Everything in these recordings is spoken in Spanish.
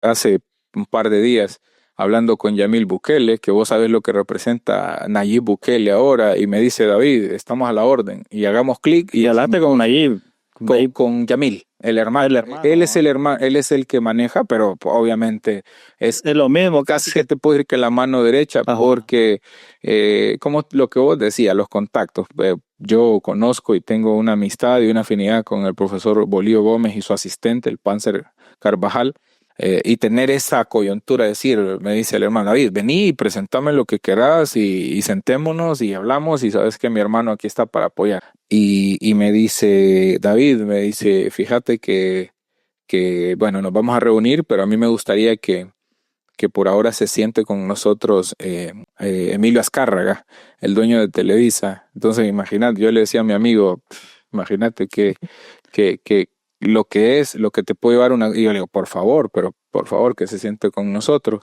hace un par de días hablando con Yamil Bukele, que vos sabés lo que representa Nayib Bukele ahora, y me dice, David, estamos a la orden, y hagamos clic Y y hablaste con decimos Nayib. con Yamil, el hermano. El hermano. Él es el hermano, él es el que maneja, pero pues, obviamente es Es lo mismo casi casi. que te puedo decir que la mano derecha, Ajá. porque como lo que vos decías, los contactos. Yo conozco y tengo una amistad y una afinidad con el profesor Bolío Gómez y su asistente, el Panzer Carvajal, y tener esa coyuntura, decir, me dice el hermano David, vení y presentame lo que querás y sentémonos y hablamos y sabes que mi hermano aquí está para apoyar. Y me dice, David, me dice, fíjate que, bueno, nos vamos a reunir, pero a mí me gustaría que por ahora se siente con nosotros Emilio Azcárraga, el dueño de Televisa. Entonces, imagínate, yo le decía a mi amigo, imagínate que lo que te puede llevar una... Y yo le digo, por favor, pero por favor que se siente con nosotros.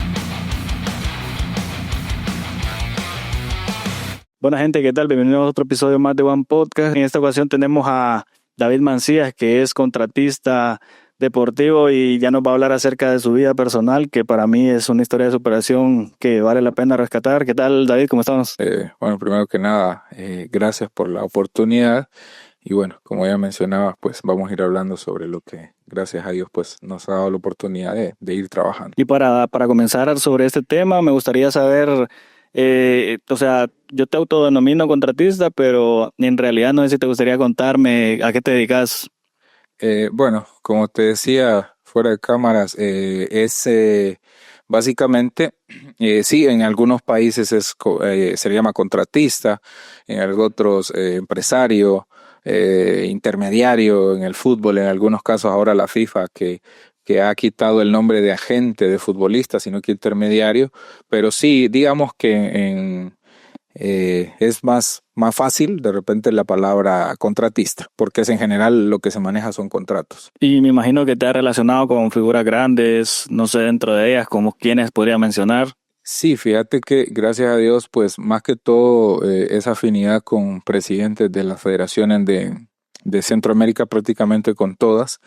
Buena gente, ¿qué tal? Bienvenidos a otro episodio más de One Podcast. En esta ocasión tenemos a David Mancías, que es contratista deportivo y ya nos va a hablar acerca de su vida personal, que para mí es una historia de superación que vale la pena rescatar. ¿Qué tal, David? ¿Cómo estamos? Bueno, primero que nada, gracias por la oportunidad. Y bueno, como ya mencionaba, pues vamos a ir hablando sobre lo que, gracias a Dios, pues nos ha dado la oportunidad de ir trabajando. Y para comenzar sobre este tema, me gustaría saber, o sea, yo te autodenomino contratista, pero en realidad no sé si te gustaría contarme a qué te dedicas. Bueno, como te decía, fuera de cámaras, básicamente, sí, en algunos países se le llama contratista, en otros empresario, intermediario, en el fútbol, en algunos casos ahora la FIFA que ha quitado el nombre de agente de futbolista, sino que intermediario, pero sí, digamos que es más fácil de repente la palabra contratista, porque es en general lo que se maneja son contratos. Y me imagino que te has relacionado con figuras grandes, no sé, dentro de ellas, como quiénes podría mencionar. Sí, fíjate que gracias a Dios, pues más que todo esa afinidad con presidentes de las federaciones de Centroamérica, prácticamente con todas.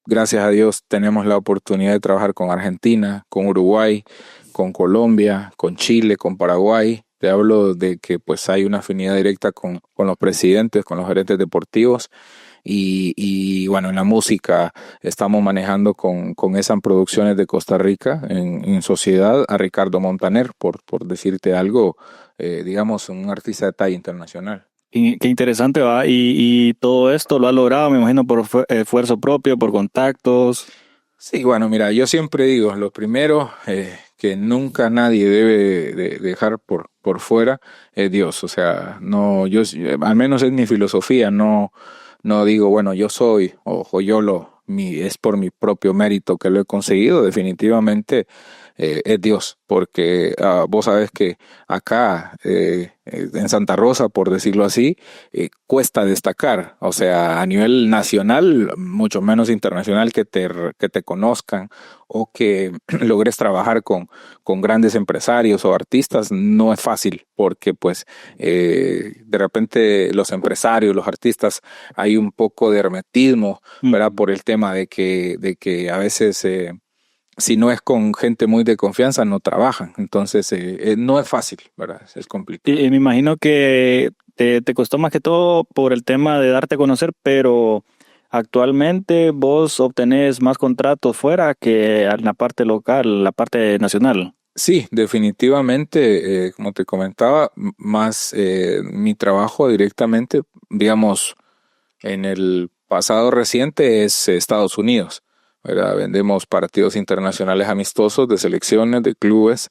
Gracias a Dios tenemos la oportunidad de trabajar con Argentina, con Uruguay, con Colombia, con Chile, con Paraguay. Te hablo de que pues hay una afinidad directa con los presidentes, con los gerentes deportivos. Y bueno, en la música estamos manejando con esas producciones de Costa Rica en sociedad a Ricardo Montaner, por decirte algo, digamos, un artista de talla internacional. Y qué interesante va. Y todo esto lo has logrado, me imagino, por esfuerzo propio, por contactos. Sí, bueno, mira, yo siempre digo, lo primero que nunca nadie debe de dejar por fuera es Dios. O sea, no, al menos es mi filosofía, no digo, bueno, yo soy, o es por mi propio mérito que lo he conseguido, definitivamente es Dios, porque vos sabés que acá en Santa Rosa, por decirlo así, cuesta destacar, o sea, a nivel nacional, mucho menos internacional, que te conozcan o que logres trabajar con grandes empresarios o artistas, no es fácil, porque pues de repente los empresarios, los artistas, hay un poco de hermetismo, ¿verdad? Por el tema de que a veces si no es con gente muy de confianza, no trabajan. Entonces, no es fácil, ¿verdad? Es complicado. Y me imagino que te costó más que todo por el tema de darte a conocer, pero actualmente vos obtenés más contratos fuera que en la parte local, la parte nacional. Sí, definitivamente, como te comentaba, más mi trabajo directamente, digamos, en el pasado reciente es Estados Unidos, ¿verdad? Vendemos partidos internacionales amistosos de selecciones, de clubes.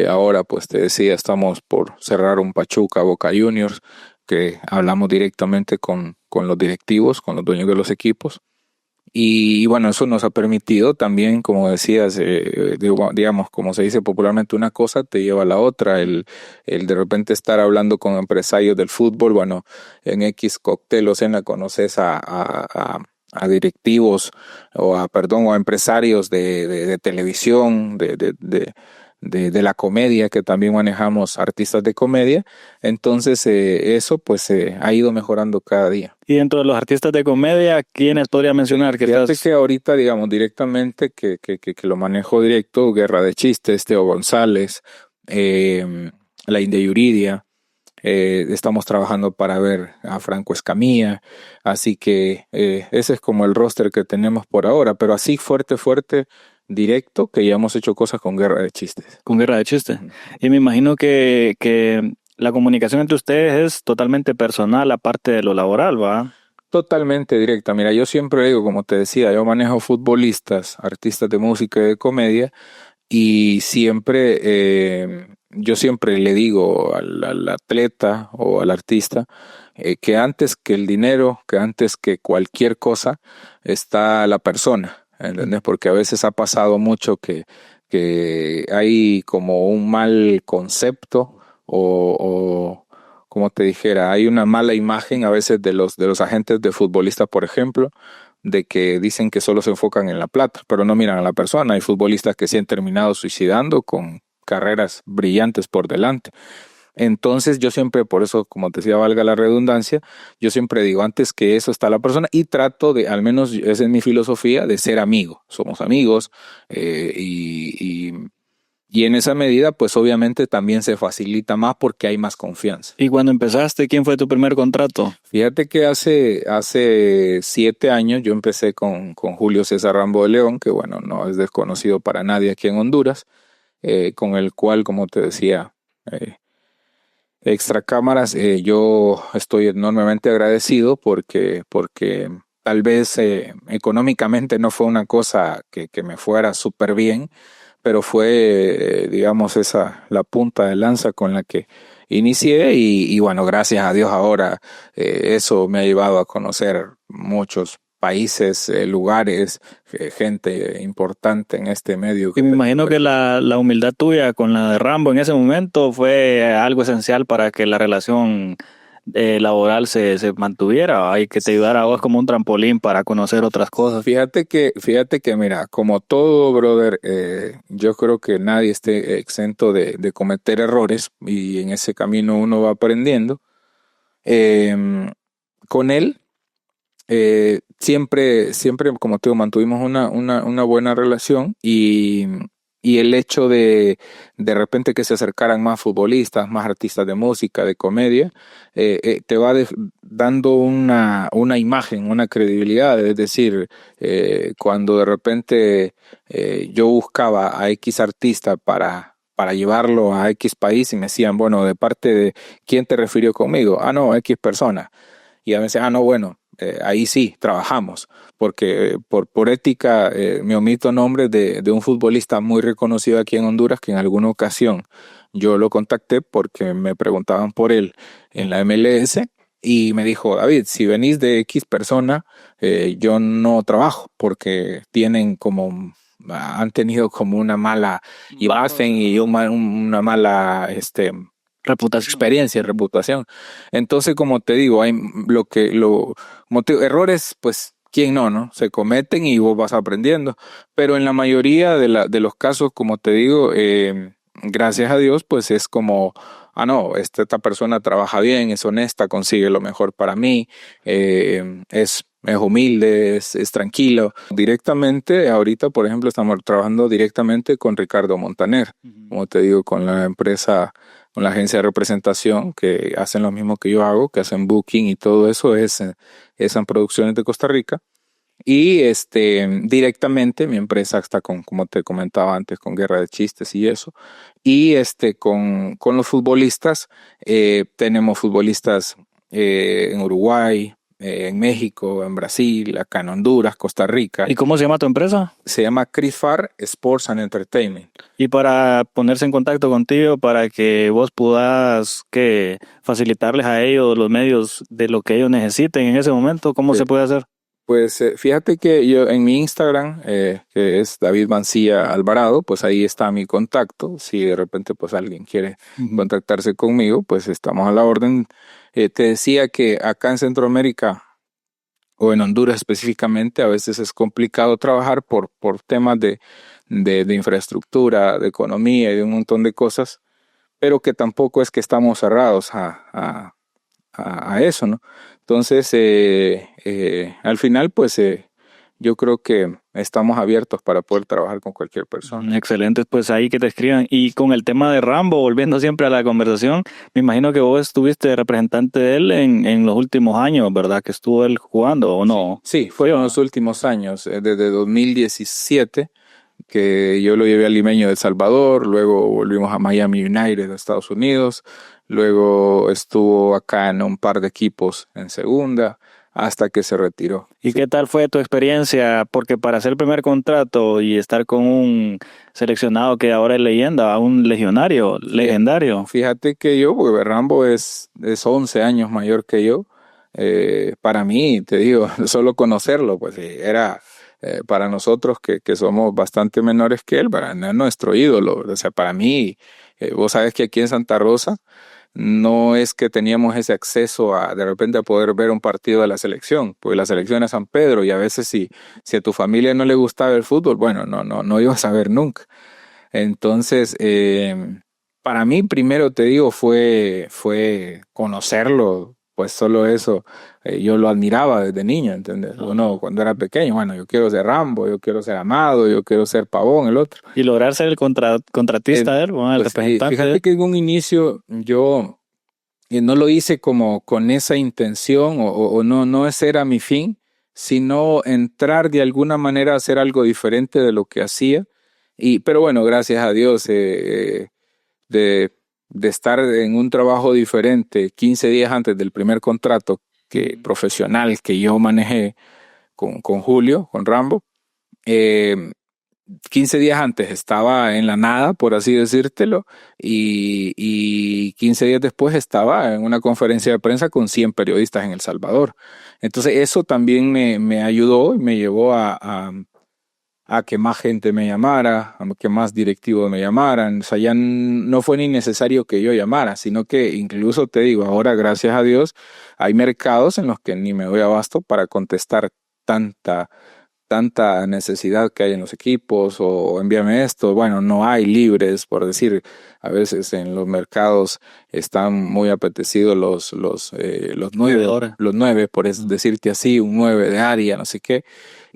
Ahora, pues te decía, estamos por cerrar un Pachuca Boca Juniors, que hablamos directamente con los directivos, con los dueños de los equipos. Y bueno, eso nos ha permitido también, como decías, digamos, como se dice popularmente, una cosa te lleva a la otra. El de repente estar hablando con empresarios del fútbol, bueno, en X cóctel o cena conoces a directivos o a empresarios de televisión, de la comedia, que también manejamos artistas de comedia. Entonces eso pues ha ido mejorando cada día. Y dentro de los artistas de comedia, ¿quiénes podría mencionar que Fíjate estás? que ahorita, digamos, directamente, que lo manejo directo, Guerra de Chistes, Teo González, la India Yuridia, estamos trabajando para ver a Franco Escamilla, así que ese es como el roster que tenemos por ahora, pero así fuerte, fuerte, directo, que ya hemos hecho cosas con Guerra de Chistes. Con Guerra de Chistes. Ujú. Y me imagino que la comunicación entre ustedes es totalmente personal, aparte de lo laboral, ¿va? Totalmente directa. Mira, yo siempre digo, como te decía, yo manejo futbolistas, artistas de música y de comedia, y siempre, yo siempre le digo al atleta o al artista que antes que el dinero, que antes que cualquier cosa, está la persona, ¿entendés? Porque a veces ha pasado mucho que hay como un mal concepto o como te dijera, hay una mala imagen a veces de los agentes de futbolistas, por ejemplo, de que dicen que solo se enfocan en la plata, pero no miran a la persona. Hay futbolistas que se han terminado suicidando con carreras brillantes por delante. Entonces yo siempre, por eso, como te decía, valga la redundancia, yo siempre digo, antes que eso está la persona y trato de, al menos esa es mi filosofía, de ser amigo. Somos amigos y en esa medida, pues obviamente también se facilita más porque hay más confianza. Y cuando empezaste, ¿quién fue tu primer contrato? Fíjate que hace 7 años yo empecé con Julio César Rambo de León, que bueno, no es desconocido para nadie aquí en Honduras, con el cual, como te decía, extra cámaras, yo estoy enormemente agradecido porque tal vez económicamente no fue una cosa que me fuera súper bien, pero fue, digamos, esa la punta de lanza con la que inicié y bueno, gracias a Dios ahora eso me ha llevado a conocer muchos países, lugares, gente importante en este medio. Y me imagino que la humildad tuya con la de Rambo en ese momento fue algo esencial para que la relación laboral se mantuviera, ¿va? Y que te ayudara a vos como un trampolín para conocer otras cosas. Fíjate que mira, como todo, brother, yo creo que nadie esté exento de cometer errores y en ese camino uno va aprendiendo. Con él, siempre, como te digo, mantuvimos una buena relación y el hecho de repente que se acercaran más futbolistas, más artistas de música, de comedia, te va dando una imagen, una credibilidad. Es decir, cuando de repente yo buscaba a X artista para llevarlo a X país y me decían, bueno, de parte de quién te refirió conmigo, no, X persona. Y a veces, no, bueno, ahí sí, trabajamos, porque por ética me omito nombres de un futbolista muy reconocido aquí en Honduras que en alguna ocasión yo lo contacté porque me preguntaban por él en la MLS y me dijo, David, si venís de X persona, yo no trabajo porque han tenido como una mala imagen y una mala Reputación. experiencia, reputación. Entonces, como te digo, errores, pues, ¿quién no? Se cometen y vos vas aprendiendo. Pero en la mayoría de los casos, como te digo, gracias a Dios, pues es como, no, esta persona trabaja bien, es honesta, consigue lo mejor para mí, es humilde, es tranquilo. Directamente, ahorita, por ejemplo, estamos trabajando directamente con Ricardo Montaner, como te digo, con la empresa, con la agencia de representación que hacen lo mismo que yo hago, que hacen booking y todo eso, es en Producciones de Costa Rica. Y directamente mi empresa está como te comentaba antes, con Guerra de Chistes y eso. Y con los futbolistas, tenemos futbolistas en Uruguay, en México, en Brasil, acá en Honduras, Costa Rica. ¿Y cómo se llama tu empresa? Se llama CRIFAR Sports and Entertainment. Y para ponerse en contacto contigo, para que vos puedas facilitarles a ellos los medios de lo que ellos necesiten en ese momento, ¿cómo se puede hacer? Pues fíjate que yo en mi Instagram, que es David Mancilla Alvarado, pues ahí está mi contacto. Si de repente pues alguien quiere contactarse conmigo, pues estamos a la orden. Te decía que acá en Centroamérica o en Honduras específicamente, a veces es complicado trabajar por temas de infraestructura, de economía y de un montón de cosas, pero que tampoco es que estamos cerrados a eso, ¿no? Entonces, al final, pues yo creo que estamos abiertos para poder trabajar con cualquier persona. Excelente, pues ahí que te escriban. Y con el tema de Rambo, volviendo siempre a la conversación, me imagino que vos estuviste representante de él en los últimos años, ¿verdad? Que estuvo él jugando, ¿o no? Sí, fueron los últimos años, desde 2017, que yo lo llevé al Limeño de El Salvador, luego volvimos a Miami United de Estados Unidos, luego estuvo acá en un par de equipos en segunda, hasta que se retiró. ¿Y qué tal fue tu experiencia? Porque para hacer el primer contrato y estar con un seleccionado que ahora es leyenda, un legionario, legendario. Fíjate que yo, porque Rambo es 11 años mayor que yo, para mí, te digo, solo conocerlo, pues era para nosotros que somos bastante menores que él, para nuestro ídolo. O sea, para mí, vos sabes que aquí en Santa Rosa no es que teníamos ese acceso de repente a poder ver un partido de la selección, porque la selección es San Pedro y a veces si a tu familia no le gustaba el fútbol, bueno, no ibas a ver nunca. Entonces, para mí primero te digo fue conocerlo, pues solo eso, yo lo admiraba desde niño, ¿entendés? Uno cuando era pequeño, bueno, yo quiero ser Rambo, yo quiero ser Amado, yo quiero ser Pavón, el otro. Y lograr ser el contratista de él, bueno, el Pues, representante de fíjate él. que en un inicio yo no lo hice como con esa intención o no ese era mi fin, sino entrar de alguna manera a hacer algo diferente de lo que hacía. Pero bueno, gracias a Dios, de estar en un trabajo diferente 15 días antes del primer contrato profesional que yo manejé con Julio, con Rambo, eh, 15 días antes estaba en la nada, por así decírtelo, y 15 días después estaba en una conferencia de prensa con 100 periodistas en El Salvador. Entonces eso también me ayudó y me llevó a que más gente me llamara, a que más directivos me llamaran. O sea, ya no fue ni necesario que yo llamara, sino que incluso te digo, ahora gracias a Dios hay mercados en los que ni me doy abasto para contestar tanta necesidad que hay en los equipos o envíame esto. Bueno, no hay libres, por decir, a veces en los mercados están muy apetecidos los nueve, por decirte así, un 9 de área, no sé qué,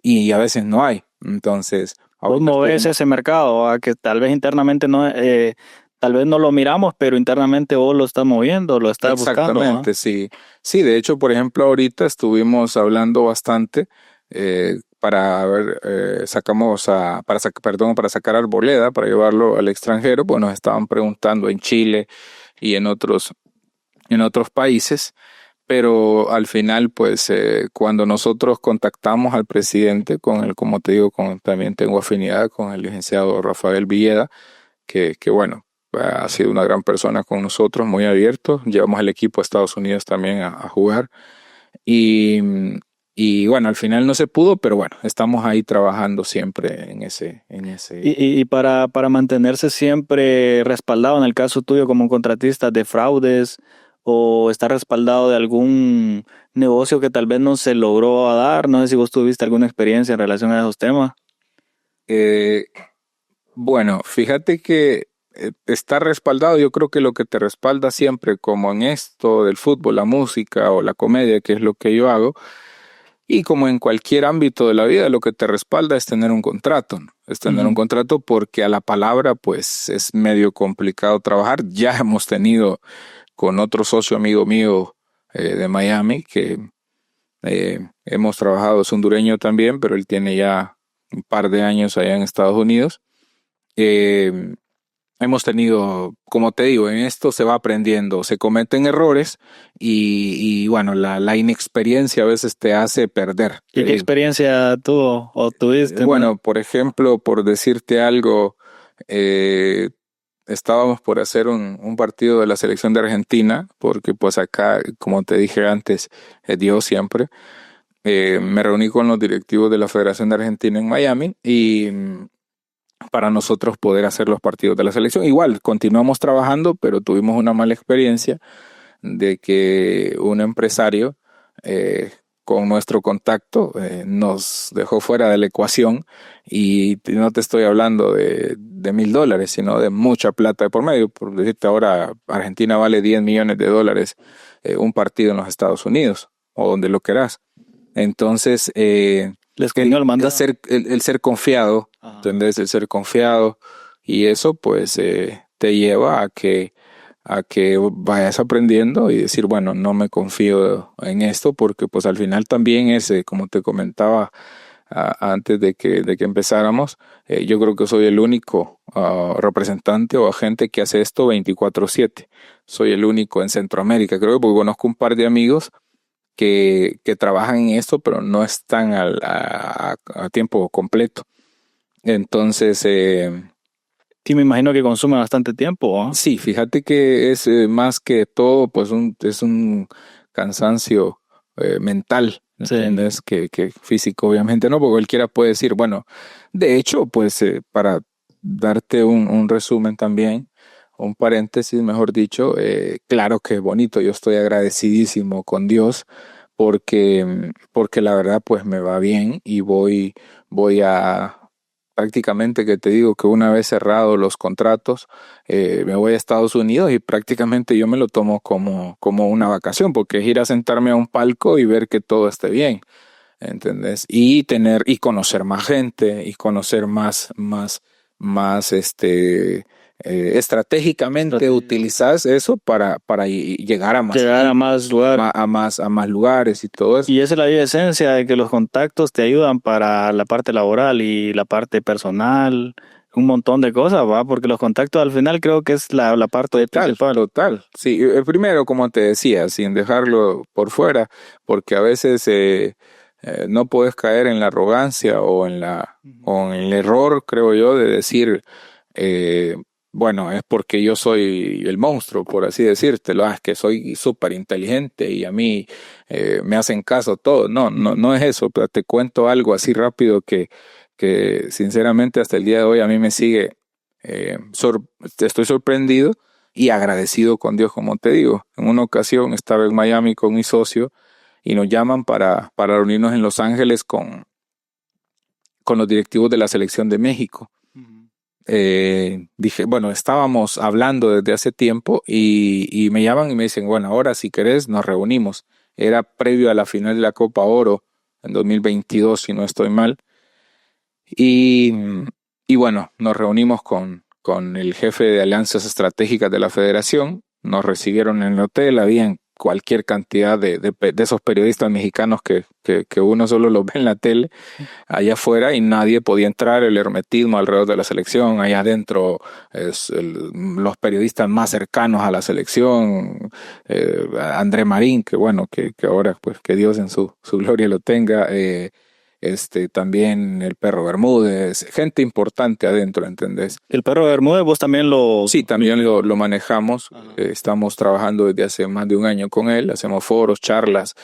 y a veces no hay. Entonces, Vos movés ese mercado, a que tal vez internamente no, tal vez no lo miramos, pero internamente vos lo estás moviendo, lo estás buscando. Exactamente, sí. Sí, de hecho, por ejemplo, ahorita estuvimos hablando bastante para ver, para sacar Arboleda, para llevarlo al extranjero, pues nos estaban preguntando en Chile y en otros países, pero al final, pues, cuando nosotros contactamos al presidente, como te digo, también tengo afinidad con el licenciado Rafael Villeda, que bueno, ha sido una gran persona con nosotros, muy abierto, llevamos el equipo a Estados Unidos también a jugar, y bueno, al final no se pudo, pero bueno, estamos ahí trabajando siempre en ese. Y para mantenerse siempre respaldado, en el caso tuyo como contratista, de fraudes o estar respaldado de algún negocio que tal vez no se logró dar, no sé si vos tuviste alguna experiencia en relación a esos temas. Bueno, fíjate que estar respaldado, yo creo que lo que te respalda siempre, como en esto del fútbol, la música o la comedia, que es lo que yo hago, y como en cualquier ámbito de la vida, lo que te respalda es tener un contrato, ¿no? Es tener un contrato porque a la palabra, pues, es medio complicado trabajar. Ya hemos tenido con otro socio amigo mío de Miami, que hemos trabajado, es hondureño también, pero él tiene ya un par de años allá en Estados Unidos. Hemos tenido, como te digo, en esto se va aprendiendo, se cometen errores y bueno, la inexperiencia a veces te hace perder. ¿Y qué experiencia tuvo o tuviste? Bueno, por ejemplo, por decirte algo, estábamos por hacer un partido de la selección de Argentina, porque pues acá, como te dije antes, Dios siempre. Me reuní con los directivos de la Federación de Argentina en Miami y para nosotros poder hacer los partidos de la selección. Igual, continuamos trabajando, pero tuvimos una mala experiencia de que un empresario con nuestro contacto nos dejó fuera de la ecuación, y no te estoy hablando de $1,000, sino de mucha plata de por medio. Por decirte, ahora Argentina vale $10 millones un partido en los Estados Unidos o donde lo querás. Entonces, Les comió el mandado. el ser confiado, Ajá. ¿entendés? El ser confiado, y eso pues te lleva a que vayas aprendiendo y decir, bueno, no me confío en esto, porque pues al final también es, como te comentaba antes de que empezáramos, yo creo que soy el único representante o agente que hace esto 24/7. Soy el único en Centroamérica, creo, porque conozco un par de amigos que trabajan en esto, pero no están a tiempo completo. Entonces, Sí, me imagino que consume bastante tiempo, ¿ah? sí, fíjate que es más que todo, pues es un cansancio mental, Sí. ¿entiendes? Que físico, obviamente no, porque cualquiera puede decir, bueno, de hecho, pues para darte un resumen también, un paréntesis, mejor dicho, claro que es bonito, yo estoy agradecidísimo con Dios porque la verdad, pues me va bien, y voy a prácticamente, que te digo que una vez cerrados los contratos, me voy a Estados Unidos, y prácticamente yo me lo tomo como una vacación, porque es ir a sentarme a un palco y ver que todo esté bien, ¿entendés? Y conocer más gente, y conocer más estratégicamente utilizas eso para llegar a más Llegar a gente, más lugares. a más lugares y todo eso. Y esa es la esencia de que los contactos te ayudan para la parte laboral y la parte personal, un montón de cosas, ¿va? Porque los contactos al final creo que es la parte principal. Total. Sí, primero, como te decía, sin dejarlo por fuera, porque a veces no puedes caer en la arrogancia o en el error, creo yo, de decir, eh, bueno, es porque yo soy el monstruo, por así decírtelo, es que soy súper inteligente y a mí me hacen caso todo. No es eso, pero te cuento algo así rápido que sinceramente hasta el día de hoy a mí me sigue, estoy sorprendido y agradecido con Dios, como te digo. En una ocasión estaba en Miami con mi socio y nos llaman para reunirnos en Los Ángeles con los directivos de la selección de México. Dije, bueno, estábamos hablando desde hace tiempo, y me llaman y me dicen, bueno, ahora si querés nos reunimos. Era previo a la final de la Copa Oro en 2022, si no estoy mal. Y, y bueno, nos reunimos con el jefe de alianzas estratégicas de la federación. Nos recibieron en el hotel, habían cualquier cantidad de esos periodistas mexicanos que uno solo los ve en la tele allá afuera, y nadie podía entrar. El hermetismo alrededor de la selección, allá adentro los periodistas más cercanos a la selección, André Marín, que bueno, que ahora pues que Dios en su gloria lo tenga, también el Perro Bermúdez, gente importante adentro, ¿entendés? El Perro Bermúdez, vos también lo... Sí, también lo manejamos. Estamos trabajando desde hace más de un año con él, hacemos foros, charlas,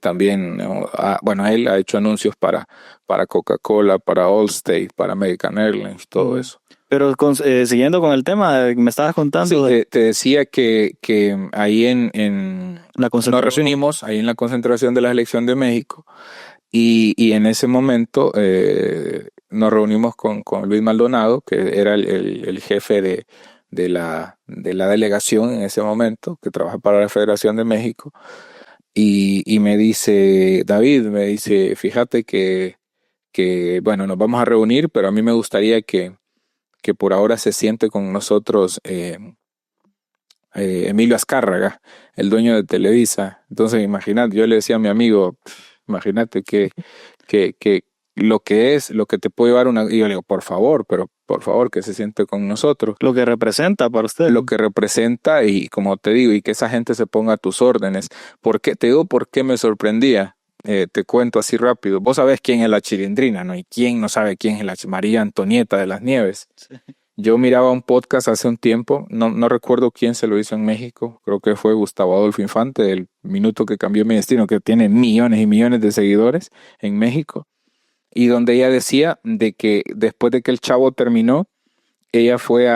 también, ¿no? Bueno, él ha hecho anuncios para Coca-Cola, para Allstate, para American Airlines, todo eso. Pero siguiendo con el tema, me estabas contando Sí, te decía que ahí en la nos reunimos ahí en la concentración de la selección de México, y en ese momento nos reunimos con Luis Maldonado, que era el jefe de la delegación en ese momento, que trabaja para la Federación de México, y me dice, David, me dice, fíjate que bueno, nos vamos a reunir, pero a mí me gustaría que por ahora se siente con nosotros Emilio Azcárraga, el dueño de Televisa. Entonces, imagínate, yo le decía a mi amigo, imagínate que lo que te puede llevar una... Y yo le digo, por favor, que se siente con nosotros. lo que representa para usted. Lo que representa, y como te digo, y que esa gente se ponga a tus órdenes. Te digo por qué me sorprendía. Te cuento así rápido. Vos sabés quién es la Chilindrina, ¿no? Y quién no sabe quién es la María Antonieta de las Nieves. Sí. Yo miraba un podcast hace un tiempo, no recuerdo quién se lo hizo en México, creo que fue Gustavo Adolfo Infante, El Minuto que Cambió Mi Destino, que tiene millones y millones de seguidores en México, y donde ella decía de que después de que el chavo terminó, ella fue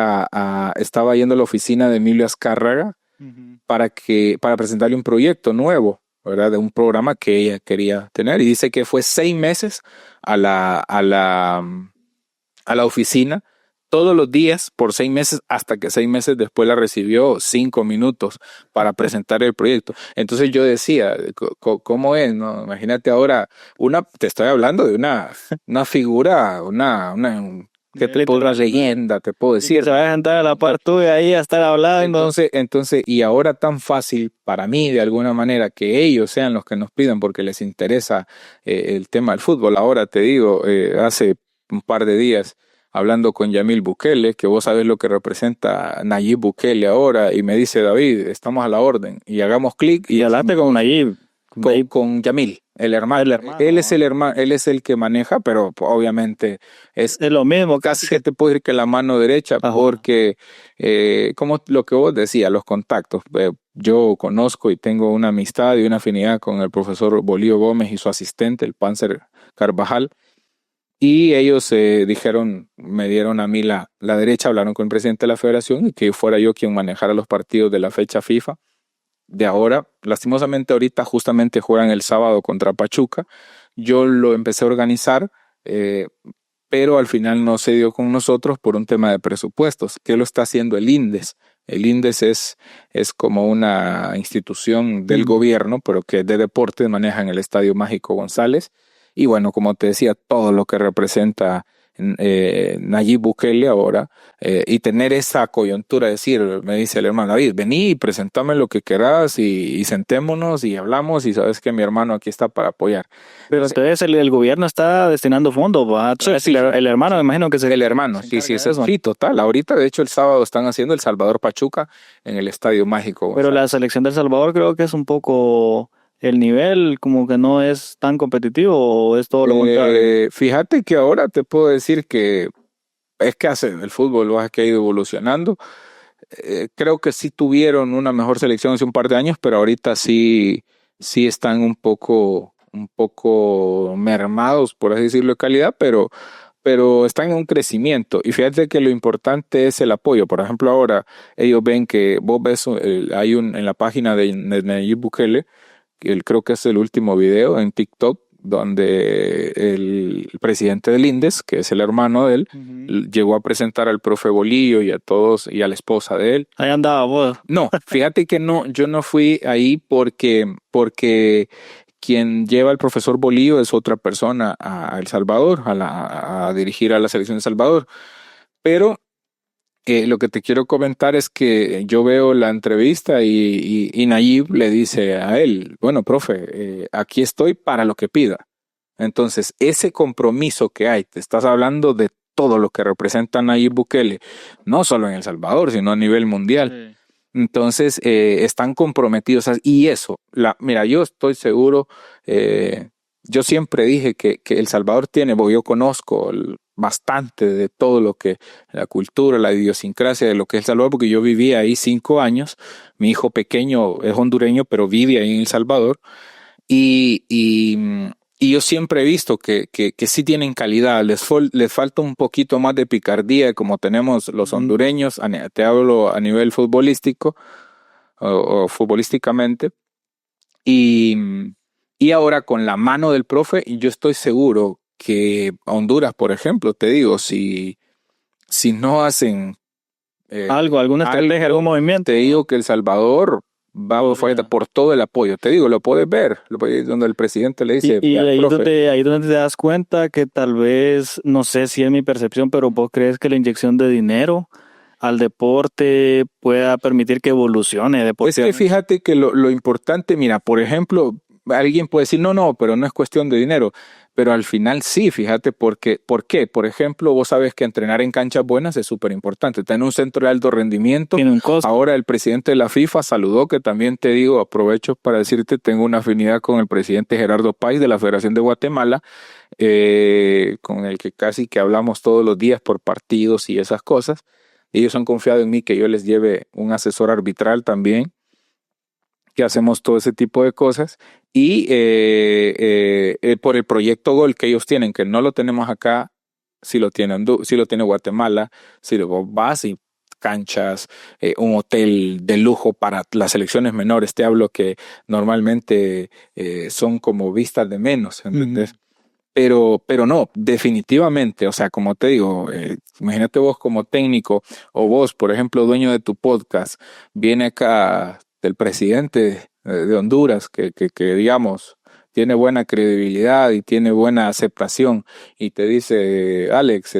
estaba yendo a la oficina de Emilio Azcárraga para presentarle un proyecto nuevo, ¿verdad? De un programa que ella quería tener. Y dice que fue 6 meses a la oficina todos los días por 6 meses, hasta que 6 meses después la recibió 5 minutos para presentar el proyecto. Entonces yo decía, ¿cómo es? ¿No? Imagínate ahora, te estoy hablando de una figura, que te puedo, una leyenda, te puedo decir. Se va a sentar a la par tuya ahí a estar hablando. Entonces, y ahora tan fácil para mí, de alguna manera, que ellos sean los que nos pidan porque les interesa el tema del fútbol. Ahora te digo, hace un par de días, hablando con Yamil Bukele, que vos sabés lo que representa Nayib Bukele ahora, y me dice, David, estamos a la orden, y hagamos clic. Y hablaste con Nayib. Con Yamil, el hermano. Él es el hermano, él es el que maneja, pero obviamente es lo mismo. Casi que te puedo decir que la mano derecha, Ajá. porque como lo que vos decías, los contactos. Yo conozco y tengo una amistad y una afinidad con el profesor Bolío Gómez y su asistente, el Panzer Carvajal. Y ellos me dieron a mí la derecha, hablaron con el presidente de la federación y que fuera yo quien manejara los partidos de la fecha FIFA. De ahora, lastimosamente ahorita justamente juegan el sábado contra Pachuca. Yo lo empecé a organizar, pero al final no se dio con nosotros por un tema de presupuestos, que lo está haciendo el INDES. El INDES es como una institución del gobierno, pero que de deportes maneja en el Estadio Mágico González. Y bueno, como te decía, todo lo que representa Nayib Bukele ahora, y tener esa coyuntura, decir, me dice el hermano David, vení y presentame lo que querás y sentémonos y hablamos y sabes que mi hermano aquí está para apoyar. Pero entonces el gobierno está destinando fondos, ¿va? Sí, el hermano, me imagino que el hermano, sí, total. Ahorita, de hecho, el sábado están haciendo el Salvador Pachuca en el Estadio Mágico. Pero la selección del Salvador creo que es un poco, el nivel como que no es tan competitivo, o es todo lo contrario. Fíjate que ahora te puedo decir que es que el fútbol que ha ido evolucionando. Creo que sí tuvieron una mejor selección hace un par de años, pero ahorita sí están un poco mermados, por así decirlo, de calidad, pero están en un crecimiento. Y fíjate que lo importante es el apoyo. Por ejemplo, ahora ellos ven que vos ves, en la página de Nayib Bukele, creo que es el último video en TikTok, donde el presidente del INDES, que es el hermano de él, llegó a presentar al profe Bolillo y a todos y a la esposa de él. Ahí andaba vos. No, fíjate que no, yo no fui ahí porque quien lleva al profesor Bolillo es otra persona a El Salvador, a dirigir a la selección de El Salvador. Pero lo que te quiero comentar es que yo veo la entrevista y Nayib le dice a él, bueno, profe, aquí estoy para lo que pida. Entonces, ese compromiso que hay, te estás hablando de todo lo que representa Nayib Bukele, no solo en El Salvador, sino a nivel mundial. Sí. Entonces, están comprometidos. Y eso, mira, yo estoy seguro, yo siempre dije que El Salvador tiene, porque yo conozco bastante de todo lo que, la cultura, la idiosincrasia de lo que es El Salvador, porque yo viví ahí 5 años, mi hijo pequeño es hondureño, pero vive ahí en El Salvador, y yo siempre he visto que sí tienen calidad, les falta un poquito más de picardía como tenemos los hondureños, te hablo a nivel futbolístico o futbolísticamente, y ahora con la mano del profe, yo estoy seguro que Honduras, por ejemplo, te digo, si no hacen alguna estrategia, algún movimiento, te digo que El Salvador va por todo el apoyo. Te digo, lo puedes ver, donde el presidente le dice... Y ahí donde te das cuenta que tal vez, no sé si es mi percepción, pero vos crees que la inyección de dinero al deporte pueda permitir que evolucione. Es que fíjate que lo importante, mira, por ejemplo, alguien puede decir, no, pero no es cuestión de dinero. Pero al final sí, fíjate, ¿por qué? Por ejemplo, vos sabes que entrenar en canchas buenas es súper importante. Tener un centro de alto rendimiento. Tiene un costo. Ahora el presidente de la FIFA saludó, que también te digo, aprovecho para decirte, tengo una afinidad con el presidente Gerardo Páez de la Federación de Guatemala, con el que casi que hablamos todos los días por partidos y esas cosas. Ellos han confiado en mí que yo les lleve un asesor arbitral también, que hacemos todo ese tipo de cosas, y por el proyecto Gol que ellos tienen, que no lo tenemos acá, si lo tiene Guatemala, si vos vas y canchas, un hotel de lujo para las selecciones menores. Te hablo que normalmente son como vistas de menos, ¿entendés? Pero no, definitivamente, o sea, como te digo, imagínate vos como técnico o vos, por ejemplo, dueño de tu podcast, viene acá el presidente de Honduras que digamos, tiene buena credibilidad y tiene buena aceptación y te dice, Alex,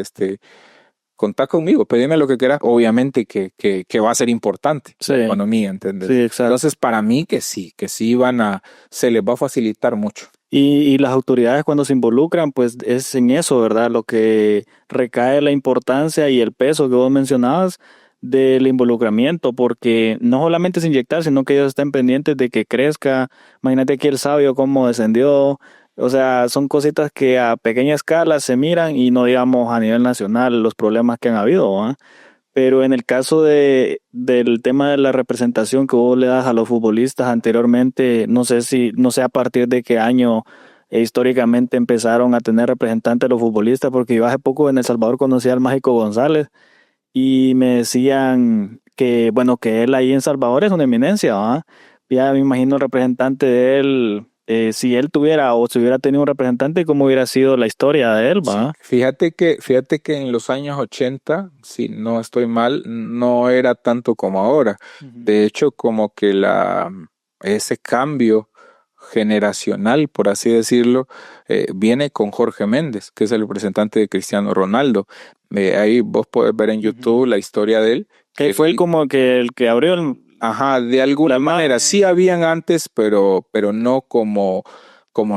contá conmigo, pedime lo que quieras, obviamente que va a ser importante Sí, la economía, ¿entendés? sí, exacto. Entonces, para mí que sí se les va a facilitar mucho. Y las autoridades cuando se involucran, pues es en eso, ¿verdad? Lo que recae la importancia y el peso que vos mencionabas del involucramiento, porque no solamente es inyectar, sino que ellos estén pendientes de que crezca. Imagínate aquí el sabio cómo descendió. O sea, son cositas que a pequeña escala se miran y no digamos a nivel nacional los problemas que han habido, ¿va? Pero en el caso del tema de la representación que vos le das a los futbolistas anteriormente, no sé a partir de qué año históricamente empezaron a tener representantes los futbolistas, porque yo hace poco en El Salvador conocí al Mágico González y me decían que, bueno, que él ahí en Salvador es una eminencia, ¿va? Ya me imagino el representante de él, si él tuviera o si hubiera tenido un representante, cómo hubiera sido la historia de él, Sí, ¿va? fíjate que en los años 80, si no estoy mal, no era tanto como ahora. Ujú. De hecho, como que ese cambio generacional, por así decirlo, viene con Jorge Méndez, que es el representante de Cristiano Ronaldo. Ahí vos podés ver en Ujú. YouTube la historia de él. Que fue él como que el que abrió Ajá, de alguna la manera, sí imagen. habían antes, pero no como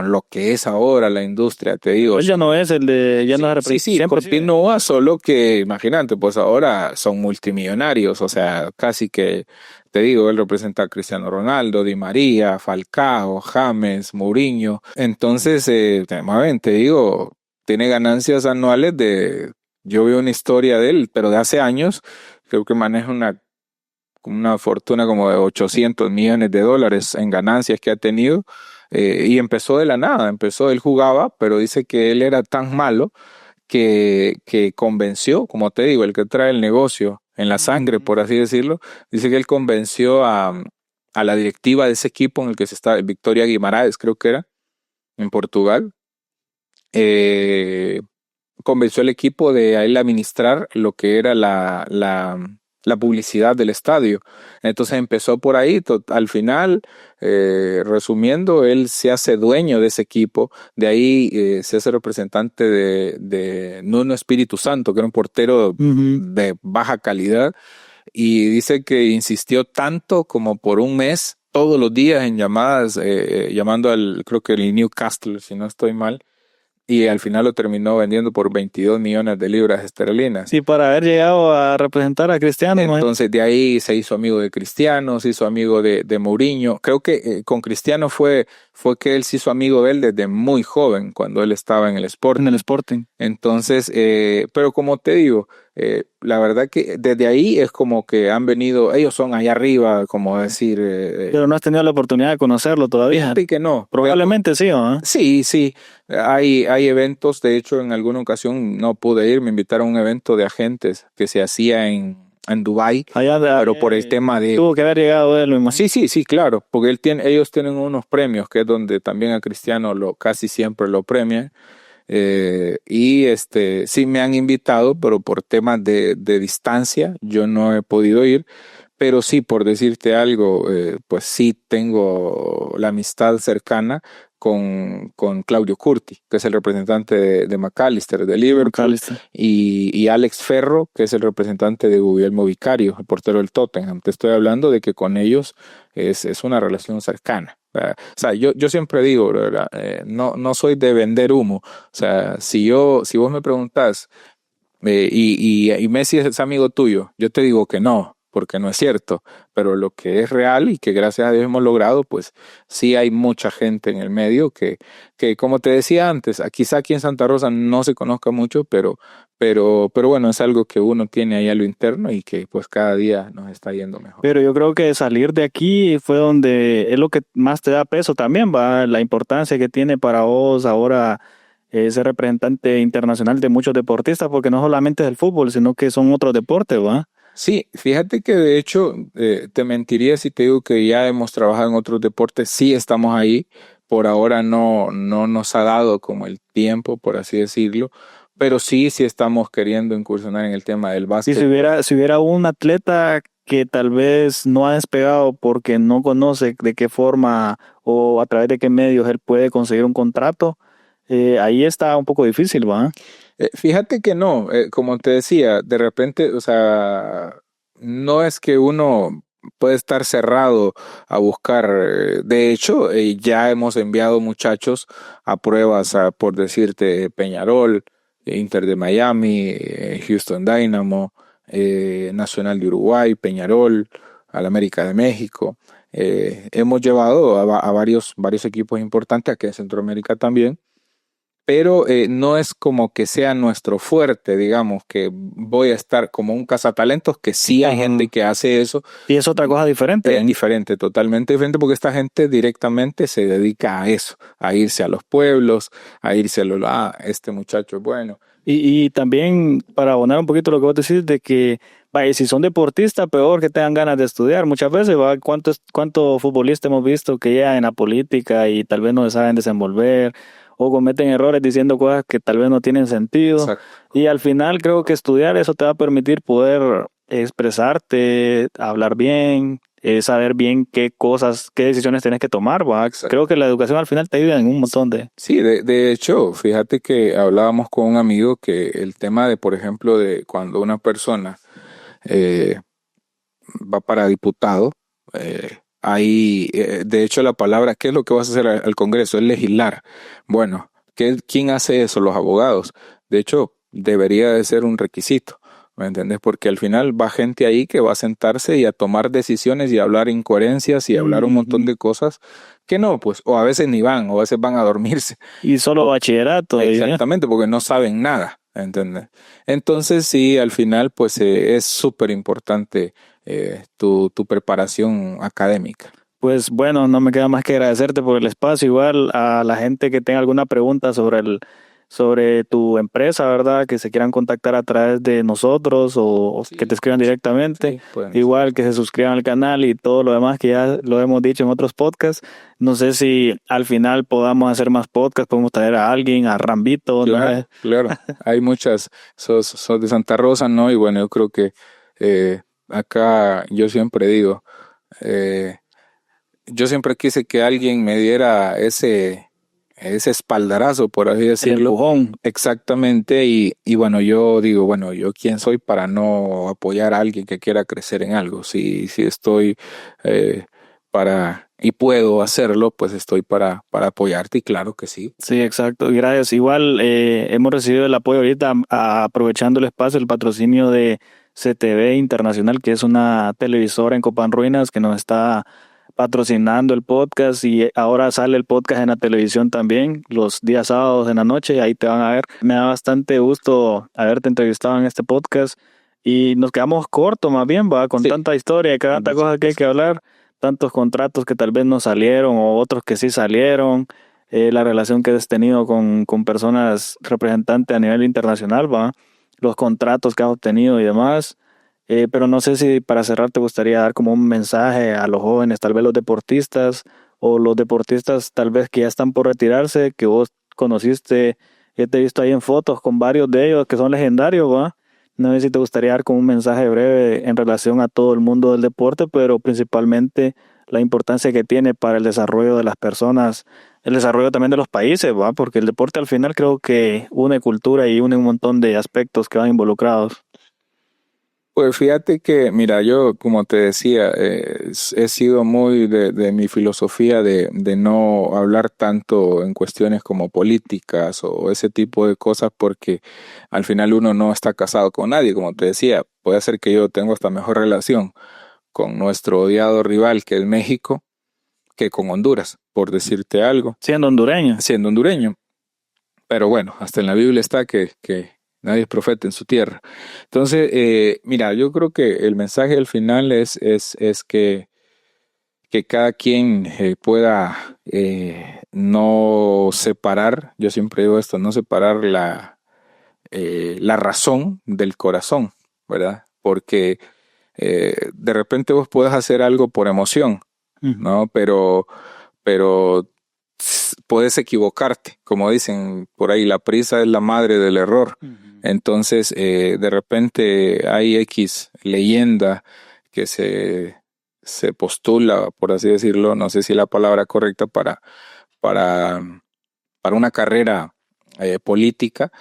lo que es ahora la industria, te digo. Él ya no es el de, ya no Sí, es sí, sí, 100%. continúa, solo que imagínate, pues ahora son multimillonarios, o sea, casi que, te digo, él representa a Cristiano Ronaldo, Di María, Falcao, James, Mourinho. Entonces, te digo, tiene ganancias anuales yo veo una historia de él, pero de hace años, creo que maneja una fortuna como de 800 millones de dólares en ganancias que ha tenido, y empezó de la nada, él jugaba, pero dice que él era tan malo que convenció, como te digo, el que trae el negocio en la sangre, Ujú. por así decirlo, dice que él convenció a la directiva de ese equipo en el que se está, Victoria Guimaraes creo que era, en Portugal, eh, convenció al equipo de a él administrar lo que era la publicidad del estadio. Entonces empezó por ahí, al final, resumiendo, él se hace dueño de ese equipo, de ahí se hace representante de Nuno Espíritu Santo, que era un portero Ujú. de baja calidad, y dice que insistió tanto como por un mes, todos los días en llamadas, llamando creo que el Newcastle, si no estoy mal, y al final lo terminó vendiendo por 22 millones de libras esterlinas. Sí, para haber llegado a representar a Cristiano, imagínate. Entonces de ahí se hizo amigo de Cristiano, se hizo amigo de Mourinho. Creo que con Cristiano fue que él se hizo amigo de él desde muy joven, cuando él estaba en el En el Sporting. Sporting. Entonces, pero como te digo, la verdad que desde ahí es como que han venido, ellos son allá arriba, como decir, Pero no has tenido la oportunidad de conocerlo todavía. fíjate que no. Probablemente sí, ¿no? Sí, sí, hay eventos, de hecho en alguna ocasión no pude ir, me invitaron a un evento de agentes que se hacía en Dubái, Allá pero por el tema de... tuvo que haber llegado él, me imagino. Sí, sí, sí, claro, porque ellos tienen unos premios, que es donde también a Cristiano casi siempre lo premian, y sí me han invitado, pero por temas de distancia yo no he podido ir. Pero sí, por decirte algo, pues sí tengo la amistad cercana con Claudio Curti, que es el representante de McAllister, de Liverpool, McAllister. y Alex Ferro, que es el representante de Guglielmo Vicario, el portero del Tottenham. Te estoy hablando de que con ellos es una relación cercana. O sea, yo siempre digo, ¿verdad? No soy de vender humo. O sea, si vos me preguntás, y Messi es amigo tuyo, yo te digo que no, porque no es cierto, pero lo que es real y que gracias a Dios hemos logrado, pues sí hay mucha gente en el medio que como te decía antes, quizá aquí en Santa Rosa no se conozca mucho, pero bueno, es algo que uno tiene ahí a lo interno y que pues cada día nos está yendo mejor. Pero yo creo que salir de aquí fue donde es lo que más te da peso también, va, la importancia que tiene para vos ahora ser representante internacional de muchos deportistas, porque no solamente es el fútbol, sino que son otros deportes, va. Sí, fíjate que de hecho te mentiría si te digo que ya hemos trabajado en otros deportes, sí estamos ahí, por ahora no nos ha dado como el tiempo, por así decirlo, pero sí estamos queriendo incursionar en el tema del Y básquet. si hubiera un atleta que tal vez no ha despegado porque no conoce de qué forma o a través de qué medios él puede conseguir un contrato, ahí está un poco difícil, ¿va? Fíjate que no, como te decía, de repente, o sea, no es que uno puede estar cerrado a buscar. De hecho, ya hemos enviado muchachos a pruebas, por decirte, Peñarol, Inter de Miami, Houston Dynamo, Nacional de Uruguay, Peñarol, al América de México. Hemos llevado a varios equipos importantes aquí en Centroamérica también, pero no es como que sea nuestro fuerte, digamos, que voy a estar como un cazatalentos, que sí hay gente Ujú. que hace eso. Y es otra cosa Es diferente. diferente, totalmente diferente, porque esta gente directamente se dedica a eso, a irse a los pueblos, a irse a este muchacho es bueno. Y también para abonar un poquito lo que vos decís de que, vaya, si son deportistas, peor que tengan ganas de estudiar. Muchas veces, va, ¿cuántos futbolistas hemos visto que llegan en la política y tal vez no se saben desenvolver o cometen errores diciendo cosas que tal vez no tienen sentido? Exacto. Y al final creo que estudiar eso te va a permitir poder expresarte, hablar bien, saber bien qué cosas, qué decisiones tienes que tomar, va. Exacto. Creo que la educación al final te ayuda en un montón de... Sí, de hecho, fíjate que hablábamos con un amigo que el tema de, por ejemplo, de cuando una persona eh, va para diputado, de hecho, la palabra, ¿qué es lo que vas a hacer al Congreso? Es legislar. Bueno, ¿quién hace eso? Los abogados. De hecho, debería de ser un requisito, ¿me entiendes? Porque al final va gente ahí que va a sentarse y a tomar decisiones y a hablar incoherencias y a hablar un montón Ujú. de cosas que no, pues, o a veces ni van, o a veces van a dormirse. Y solo bachillerato. Exactamente, porque no saben nada, ¿entiendes? Entonces sí, al final pues es súper importante tu preparación académica. Pues bueno, no me queda más que agradecerte por el espacio. Igual a la gente que tenga alguna pregunta sobre tu empresa, ¿verdad? Que se quieran contactar a través de nosotros o que te Sí, escriban directamente. sí, pueden hacer Igual eso. que se suscriban al canal y todo lo demás que ya lo hemos dicho en otros podcasts. No sé si al final podamos hacer más podcasts, podemos traer a alguien, a Rambito, no Claro, sé. claro. Hay muchas, sos de Santa Rosa, ¿no? Y bueno, yo creo que acá yo siempre digo, eh, yo siempre quise que alguien me diera ese espaldarazo, por así El decirlo. empujón. Exactamente, y bueno, yo digo, bueno, yo quién soy para no apoyar a alguien que quiera crecer en algo. Si estoy eh, y puedo hacerlo, pues estoy para apoyarte, y claro que sí. Sí, exacto. Gracias. Igual hemos recibido el apoyo ahorita, aprovechando el espacio, el patrocinio de CTV Internacional, que es una televisora en Copán Ruinas que nos está patrocinando el podcast y ahora sale el podcast en la televisión también, los días sábados en la noche, ahí te van a ver. Me da bastante gusto haberte entrevistado en este podcast y nos quedamos cortos más bien, va, con Sí, tanta historia, hay cada muchas cosa que hay que cosas. hablar, tantos contratos que tal vez no salieron o otros que sí salieron, la relación que has tenido con personas representantes a nivel internacional, va, los contratos que has obtenido y demás. Pero no sé si para cerrar te gustaría dar como un mensaje a los jóvenes, tal vez los deportistas o los deportistas tal vez que ya están por retirarse, que vos conociste, yo te he visto ahí en fotos con varios de ellos que son legendarios, ¿va? No sé si te gustaría dar como un mensaje breve en relación a todo el mundo del deporte, pero principalmente la importancia que tiene para el desarrollo de las personas, el desarrollo también de los países, ¿va? Porque el deporte al final creo que une cultura y une un montón de aspectos que van involucrados. Pues fíjate que, mira, yo como te decía, he sido muy de mi filosofía de no hablar tanto en cuestiones como políticas o ese tipo de cosas, porque al final uno no está casado con nadie, como te decía, puede ser que yo tenga hasta mejor relación con nuestro odiado rival, que es México, que con Honduras, por decirte algo, Siendo hondureño. siendo hondureño. Pero bueno, hasta en la Biblia está que nadie es profeta en su tierra. Entonces, mira, yo creo que el mensaje al final es que cada quien pueda no separar, yo siempre digo esto, no separar la razón del corazón, ¿verdad? Porque De repente vos podés hacer algo por emoción, ¿no? Pero puedes equivocarte, como dicen por ahí, la prisa es la madre del error. Entonces, de repente hay X leyenda que se postula, por así decirlo, no sé si es la palabra correcta, para una carrera política,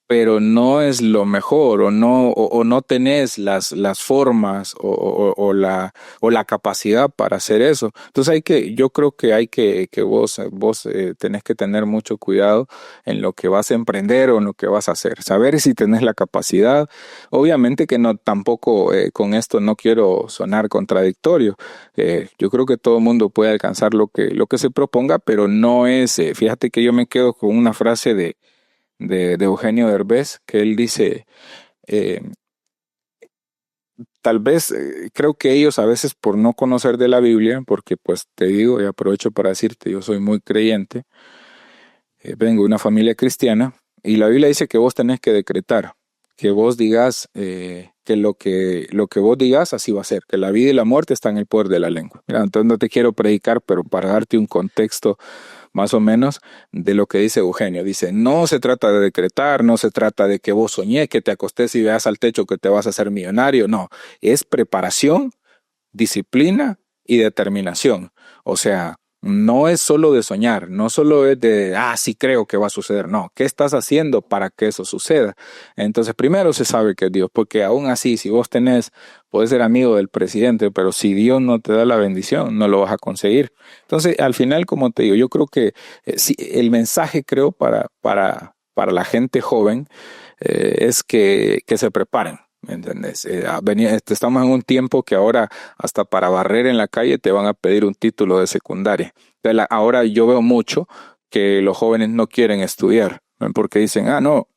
pero no es lo mejor o no tenés las formas o la capacidad para hacer eso. Entonces yo creo que hay que vos tenés que tener mucho cuidado en lo que vas a emprender o en lo que vas a hacer. Saber si tenés la capacidad. Obviamente que no, tampoco con esto no quiero sonar contradictorio. Yo creo que todo el mundo puede alcanzar lo que se proponga, pero no es, fíjate que yo me quedo con una frase de Eugenio Derbez, que él dice, tal vez creo que ellos a veces por no conocer de la Biblia, porque pues te digo y aprovecho para decirte, yo soy muy creyente, vengo de una familia cristiana y la Biblia dice que vos tenés que decretar, que vos digas que lo que vos digas así va a ser, que la vida y la muerte están en el poder de la lengua. Mira, entonces no te quiero predicar, pero para darte un contexto más o menos de lo que dice Eugenio. Dice, no se trata de decretar, no se trata de que vos soñés, que te acostés y veas al techo que te vas a hacer millonario, no, es preparación, disciplina y determinación. O sea, no es solo de soñar, no solo es de, sí creo que va a suceder, no, ¿qué estás haciendo para que eso suceda? Entonces, primero se sabe que es Dios, porque aún así, si vos podés ser amigo del presidente, pero si Dios no te da la bendición, no lo vas a conseguir. Entonces, al final, como te digo, yo creo que sí, el mensaje, creo, para la gente joven es que se preparen. ¿Me entiendes? Estamos en un tiempo que ahora hasta para barrer en la calle te van a pedir un título de secundaria. Entonces, ahora yo veo mucho que los jóvenes no quieren estudiar, ¿no? Porque dicen, no,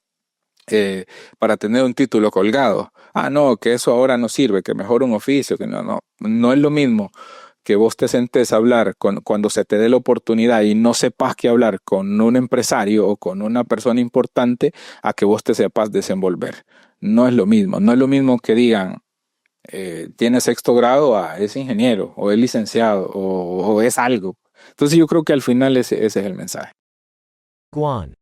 para tener un título colgado. No, que eso ahora no sirve, que mejor un oficio, que no es lo mismo que vos te sentes a hablar cuando se te dé la oportunidad y no sepas qué hablar con un empresario o con una persona importante a que vos te sepas desenvolver. No es lo mismo. No es lo mismo que digan, tiene sexto grado, es ingeniero o es licenciado o es algo. Entonces yo creo que al final ese es el mensaje. Guan.